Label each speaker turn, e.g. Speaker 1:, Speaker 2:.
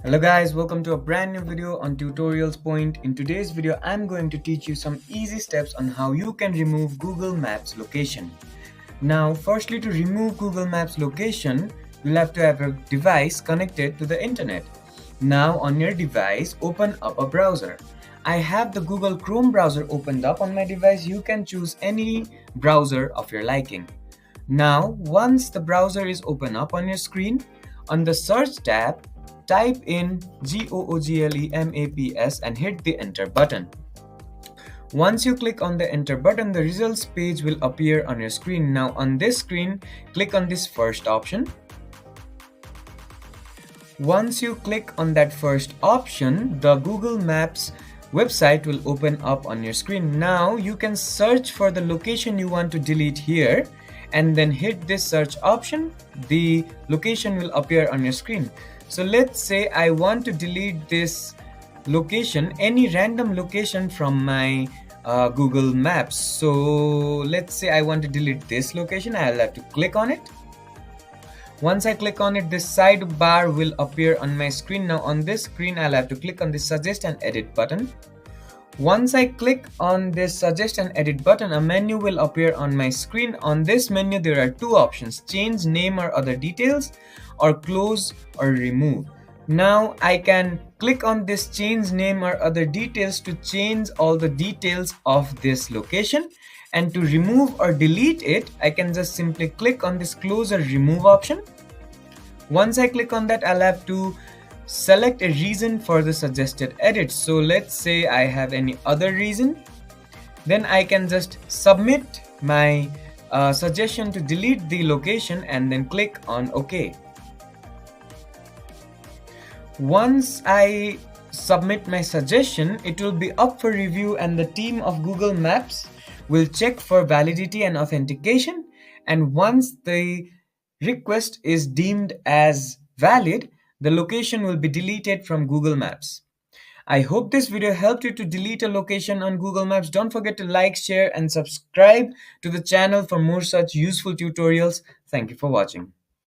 Speaker 1: Hello guys, welcome to a brand new video on Tutorials Point. In today's video, I'm going to teach you some easy steps on how you can remove Google Maps location. Now, firstly, to remove Google Maps location, you'll have to have a device connected to the internet. Now, on your device, open up a browser. I have the Google Chrome browser opened up on my device. You can choose any browser of your liking. Now, once the browser is open up on your screen, on the search tab, type in GOOGLEMAPS and hit the enter button. Once you click on the enter button, the results page will appear on your screen. Now on this screen, click on this first option. Once you click on that first option, the Google Maps website will open up on your screen. Now you can search for the location you want to delete here and then hit this search option. The location will appear on your screen. So let's say I want to delete this location, any random location from my Google Maps. So let's say I want to delete this location. I'll have to click on it. Once I click on it, this sidebar will appear on my screen. Now on this screen, I'll have to click on the suggest and edit button. Once I click on this suggest and edit button, a menu will appear on my screen. On this menu, there are two options: change name or other details, or close or remove. Now I can click on this change name or other details to change all the details of this location. And to remove or delete it, I can just simply click on this close or remove option. Once I click on that, I'll have to select a reason for the suggested edit. So let's say I have any other reason. Then I can just submit my suggestion to delete the location and then click on OK. Once I submit my suggestion, it will be up for review and the team of Google Maps will check for validity and authentication. And once the request is deemed as valid, the location will be deleted from Google Maps. I hope this video helped you to delete a location on Google Maps. Don't forget to like, share, and subscribe to the channel for more such useful tutorials. Thank you for watching.